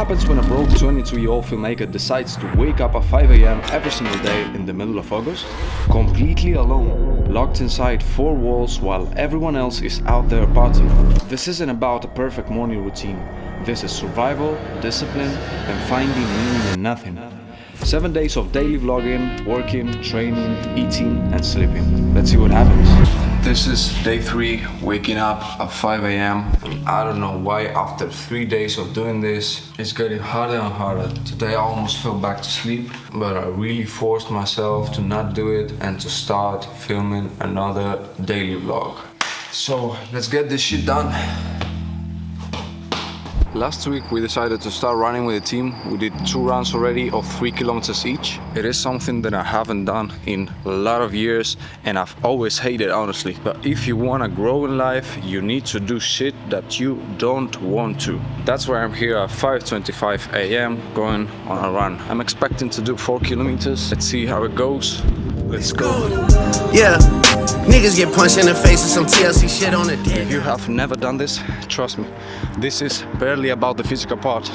happens when a broke 22-year-old filmmaker decides to wake up at 5 a.m. every single day in the middle of August? Completely alone, locked inside four walls while everyone else is out there partying. This isn't about a perfect morning routine. This is survival, discipline, and finding meaning in nothing. 7 days of daily vlogging, working, training, eating, and sleeping. Let's see what happens. This is day 3, waking up at 5 a.m. I don't know why after 3 days of doing this, it's getting harder and harder. Today I almost fell back to sleep, but I really forced myself to not do it and to start filming another daily vlog. So let's get this shit done. Last week we decided to start running with the team. We did 2 runs already of 3 kilometers each. It is something that I haven't done in a lot of years and I've always hated, honestly. But if you want to grow in life, you need to do shit that you don't want to. That's why I'm here at 5:25 a.m. going on a run. I'm expecting to do 4 kilometers. Let's see how it goes. Let's go. Yeah, niggas get punched in the face with some TLC shit on the dick. If you have never done this, trust me, this is barely about the physical part.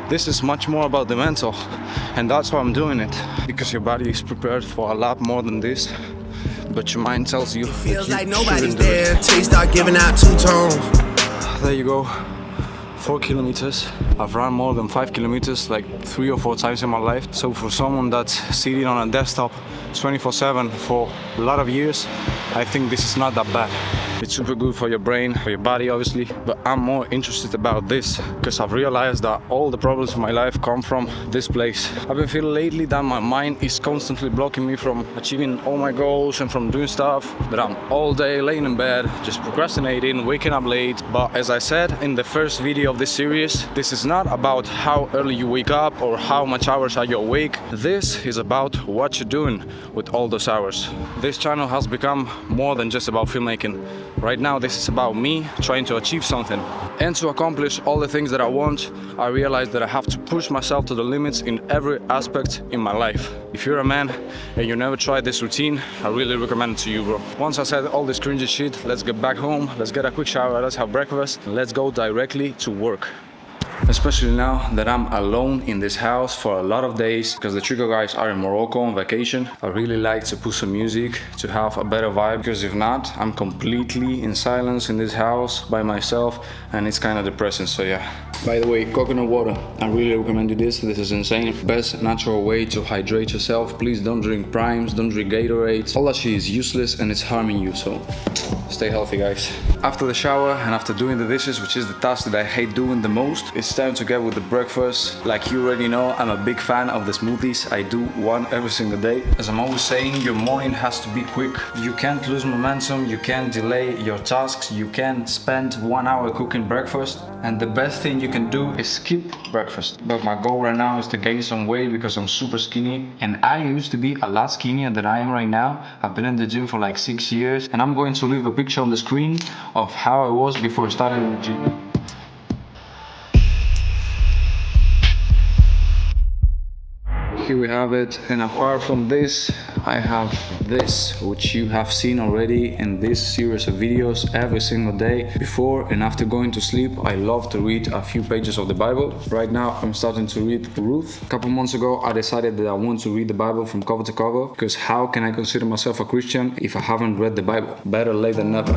This is much more about the mental, and that's why I'm doing it. Because your body is prepared for a lot more than this, but your mind tells you feels like nobody's there till you start giving out 2 tones. There you go. 4 kilometers. I've run more than 5 kilometers like 3 or 4 times in my life. So for someone that's sitting on a desktop 24/7 for a lot of years, I think this is not that bad. It's super good for your brain, for your body obviously, but I'm more interested about this because I've realized that all the problems in my life come from this place. I've been feeling lately that my mind is constantly blocking me from achieving all my goals and from doing stuff, that I'm all day laying in bed, just procrastinating, waking up late. But as I said in the first video of this series, this is not about how early you wake up or how much hours are you awake. This is about what you're doing with all those hours. This channel has become more than just about filmmaking. Right now this is about me trying to achieve something. And to accomplish all the things that I want, I realized that I have to push myself to the limits in every aspect in my life. If you're a man and you never tried this routine, I really recommend it to you, bro. Once I said all this cringy shit, let's get back home, let's get a quick shower, let's have breakfast, and let's go directly to work. Especially now that I'm alone in this house for a lot of days because the Trico guys are in Morocco on vacation. I really like to put some music to have a better vibe, because if not, I'm completely in silence in this house by myself and it's kind of depressing. So yeah. By the way, coconut water, I really recommend you this. This is insane. Best natural way to hydrate yourself. Please don't drink primes, don't drink Gatorade. All that shit is useless and it's harming you, so stay healthy, guys. After the shower and after doing the dishes, which is the task that I hate doing the most, it's time to get with the breakfast. Like you already know, I'm a big fan of the smoothies. I do one every single day. As I'm always saying, your morning has to be quick. You can't lose momentum, you can't delay your tasks, you can't spend 1 hour cooking breakfast. And the best thing you can do is skip breakfast. But my goal right now is to gain some weight because I'm super skinny. And I used to be a lot skinnier than I am right now. I've been in the gym for like 6 years. And I'm going to leave a picture on the screen of how I was before starting the gym. Here we have it, and apart from this, I have this, which you have seen already in this series of videos every single day. Before and after going to sleep, I love to read a few pages of the Bible. Right now, I'm starting to read Ruth. A couple months ago, I decided that I want to read the Bible from cover to cover, because how can I consider myself a Christian if I haven't read the Bible? Better late than never.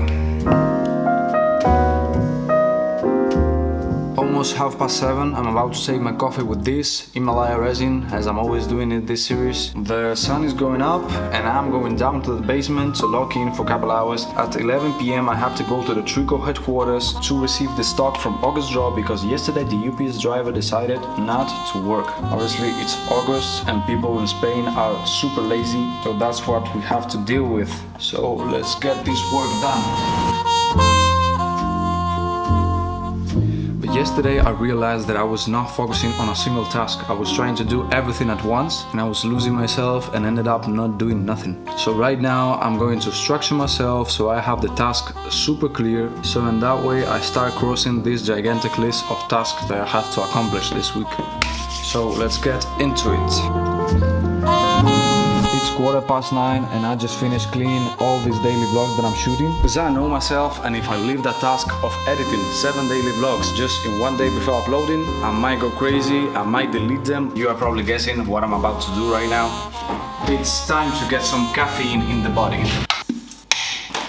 Almost 7:30, I'm about to take my coffee with this Himalaya resin, as I'm always doing in this series. The sun is going up and I'm going down to the basement to lock in for a couple hours. At 11 p.m. I have to go to the Trico headquarters to receive the stock from August drop, because yesterday the UPS driver decided not to work. Obviously it's August and people in Spain are super lazy, so that's what we have to deal with. So let's get this work done. Yesterday I realized that I was not focusing on a single task. I was trying to do everything at once and I was losing myself and ended up not doing nothing. So right now I'm going to structure myself so I have the task super clear, so in that way I start crossing this gigantic list of tasks that I have to accomplish this week. So let's get into it. It's It's 9:15 and I just finished cleaning all these daily vlogs that I'm shooting. Because I know myself, and if I leave the task of editing 7 daily vlogs just in one day before uploading, I might go crazy, I might delete them. You are probably guessing what I'm about to do right now. It's time to get some caffeine in the body.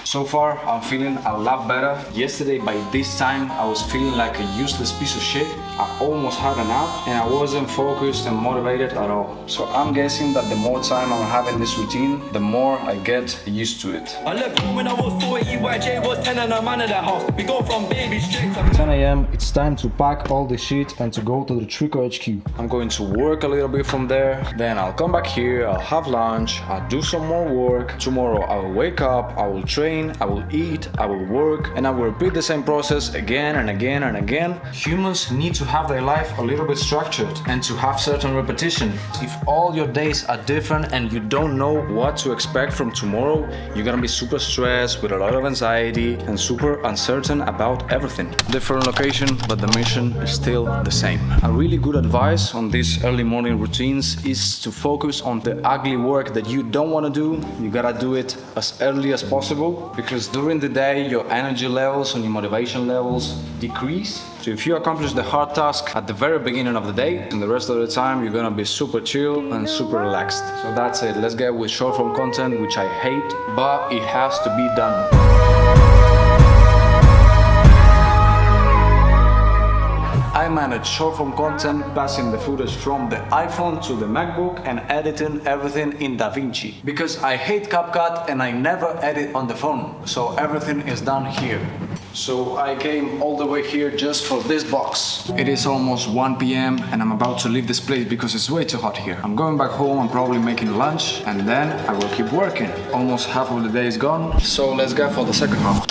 So far, I'm feeling a lot better. Yesterday, by this time, I was feeling like a useless piece of shit. I almost had a nap and I wasn't focused and motivated at all. So I'm guessing that the more time I'm having this routine, the more I get used to it. I left home when I was 4, EYJ was 10 and I'm out of that house. We go from baby straight to 10 a.m. It's time to pack all the shit and to go to the Trico HQ. I'm going to work a little bit from there. Then I'll come back here, I'll have lunch, I'll do some more work. Tomorrow I will wake up, I will train, I will eat, I will work, and I will repeat the same process again and again and again. Humans need to have their life a little bit structured and to have certain repetition. If all your days are different and you don't know what to expect from tomorrow, you're gonna be super stressed with a lot of anxiety and super uncertain about everything. Different location, but the mission is still the same. A really good advice on these early morning routines is to focus on the ugly work that you don't want to do. You gotta do it as early as possible, because during the day your energy levels and your motivation levels decrease. So if you accomplish the hard task at the very beginning of the day, and the rest of the time you're gonna be super chill and super relaxed. So that's it. Let's get with short form content, which I hate, but it has to be done. I manage short form content, passing the footage from the iPhone to the MacBook and editing everything in DaVinci. Because I hate CapCut and I never edit on the phone, so everything is done here. So I came all the way here just for this box. It is almost 1 p.m. and I'm about to leave this place because it's way too hot here. I'm going back home, I'm probably making lunch, and then I will keep working. Almost half of the day is gone, so let's go for the second half.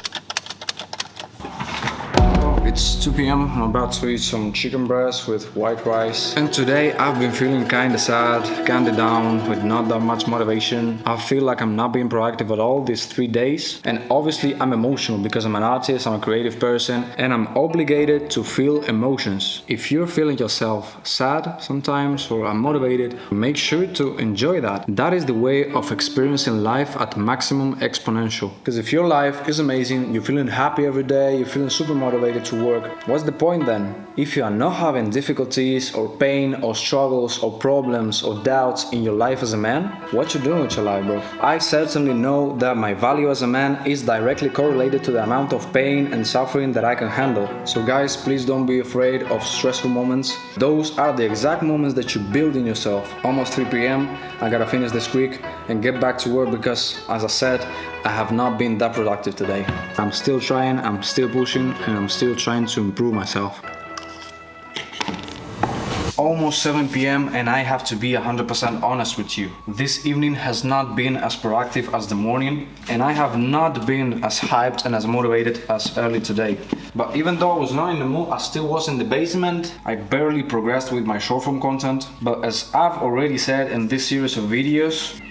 It's 2 p.m. I'm about to eat some chicken breast with white rice. And today I've been feeling kinda sad, kinda down, with not that much motivation. I feel like I'm not being proactive at all these 3 days. And obviously I'm emotional because I'm an artist, I'm a creative person, and I'm obligated to feel emotions. If you're feeling yourself sad sometimes or unmotivated, make sure to enjoy that. That is the way of experiencing life at maximum exponential. Because if your life is amazing, you're feeling happy every day, you're feeling super motivated to work, what's the point then? If you are not having difficulties or pain or struggles or problems or doubts in your life as a man, what you doing with your life, bro? I certainly know that my value as a man is directly correlated to the amount of pain and suffering that I can handle. So guys, please don't be afraid of stressful moments. Those are the exact moments that you build in yourself. Almost 3 p.m. I gotta finish this quick and get back to work because, as I said, I have not been that productive today. I'm still trying, I'm still pushing, and I'm still trying to improve myself. Almost 7 p.m. and I have to be 100% honest with you. This evening has not been as proactive as the morning, and I have not been as hyped and as motivated as early today. But even though I was not in the mood, I still was in the basement. I barely progressed with my short form content. But as I've already said in this series of videos,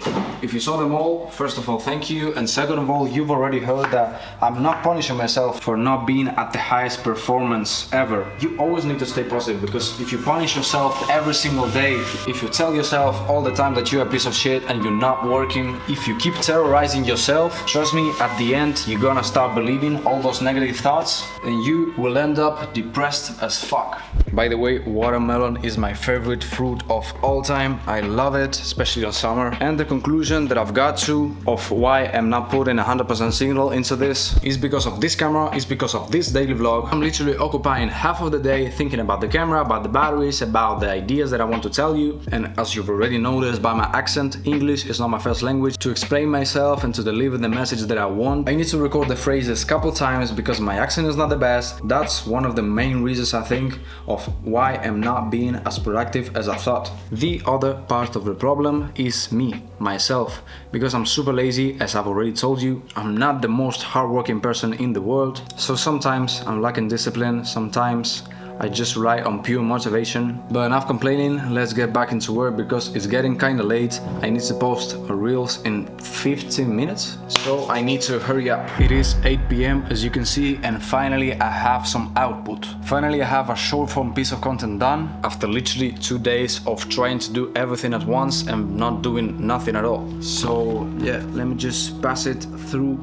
if you saw them all, first of all, thank you. And second of all, you've already heard that I'm not punishing myself for not being at the highest performance ever. You always need to stay positive, because if you punish yourself every single day, if you tell yourself all the time that you're a piece of shit and you're not working, if you keep terrorizing yourself, trust me, at the end, you're gonna start believing all those negative thoughts and you will end up depressed as fuck. By the way, watermelon is my favorite fruit of all time. I love it, especially in summer. And the conclusion that I've got to of why I'm not putting 100% signal into this is because of this camera, is because of this daily vlog. I'm literally occupying half of the day thinking about the camera, about the batteries, about the ideas that I want to tell you. And as you've already noticed by my accent, English is not my first language. To explain myself and to deliver the message that I want, I need to record the phrases a couple times because my accent is not the best. That's one of the main reasons, I think, of why I'm not being as productive as I thought. The other part of the problem is me, myself, because I'm super lazy. As I've already told you, I'm not the most hardworking person in the world. So sometimes I'm lacking discipline, sometimes I just rely on pure motivation. But enough complaining, let's get back into work because it's getting kinda late. I need to post reels in 15 minutes, so I need to hurry up. It is 8 p.m. as you can see, and finally I have some output. Finally I have a short form piece of content done after literally 2 days of trying to do everything at once and not doing nothing at all. So yeah, let me just pass it through.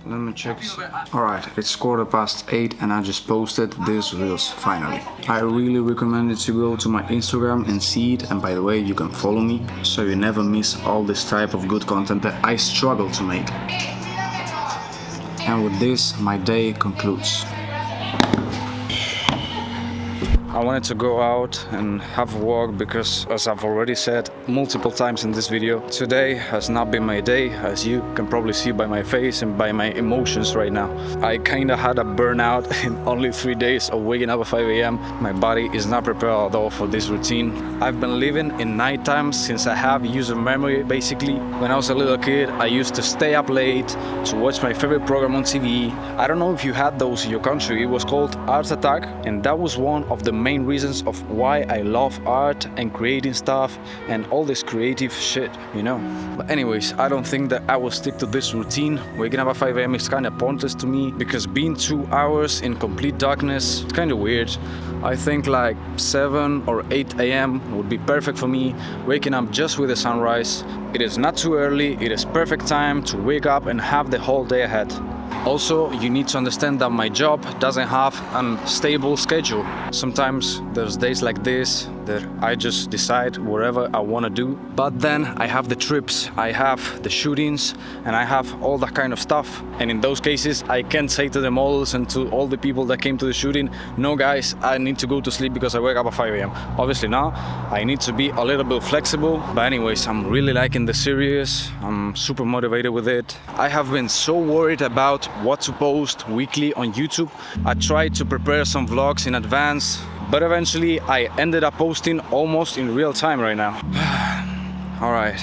Let me check. Alright, it's 8:15 and I just posted these reels finally. I really recommend it to go to my Instagram and see it, and by the way, you can follow me so you never miss all this type of good content that I struggle to make. And with this, my day concludes. I wanted to go out and have a walk because, as I've already said multiple times in this video, today has not been my day, as you can probably see by my face and by my emotions right now. I kinda had a burnout in only 3 days of waking up at 5 a.m. My body is not prepared at all for this routine. I've been living in nighttime since I have user memory, basically. When I was a little kid, I used to stay up late to watch my favorite program on TV. I don't know if you had those in your country. It was called Art Attack, and that was one of the main reasons of why I love art and creating stuff and all this creative shit, you know. But anyways, I don't think that I will stick to this routine. Waking up at 5 a.m. is kind of pointless to me because being 2 hours in complete darkness, it's kind of weird. I think like 7 or 8 a.m. would be perfect for me, waking up just with the sunrise. It is not too early, it is perfect time to wake up and have the whole day ahead. Also, you need to understand that my job doesn't have a stable schedule. Sometimes there's days like this that I just decide whatever I want to do. But then I have the trips, I have the shootings, and I have all that kind of stuff. And in those cases, I can't say to the models and to all the people that came to the shooting, no guys, I need to go to sleep because I wake up at 5 a.m. Obviously now, I need to be a little bit flexible. But anyways, I'm really liking the series. I'm super motivated with it. I have been so worried about what to post weekly on YouTube. I tried to prepare some vlogs in advance, but eventually I ended up posting almost in real time right now. Alright,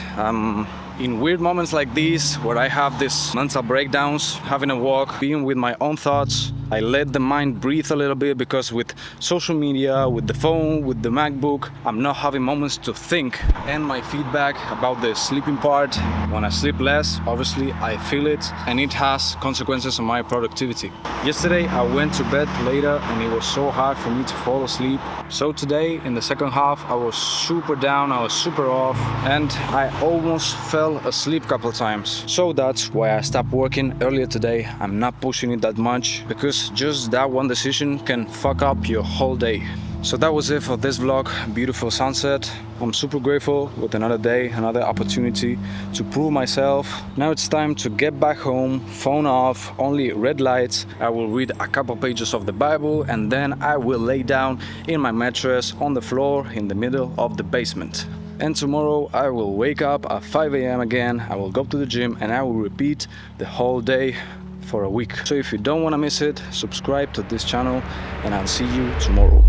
in weird moments like these, where I have these mental breakdowns, having a walk, being with my own thoughts, I let the mind breathe a little bit because with social media, with the phone, with the MacBook, I'm not having moments to think. And my feedback about the sleeping part, when I sleep less, obviously I feel it and it has consequences on my productivity. Yesterday I went to bed later and it was so hard for me to fall asleep. So today in the second half I was super down, I was super off, and I almost fell asleep a couple times. So that's why I stopped working earlier today. I'm not pushing it that much because just that one decision can fuck up your whole day. So that was it for this vlog. Beautiful sunset. I'm super grateful with another day, another opportunity to prove myself. Now it's time to get back home, phone off, only red lights. I will read a couple pages of the Bible and then I will lay down in my mattress on the floor in the middle of the basement. And tomorrow I will wake up at 5 a.m. again. I will go to the gym and I will repeat the whole day for a week. So if you don't want to miss it, subscribe to this channel and I'll see you tomorrow.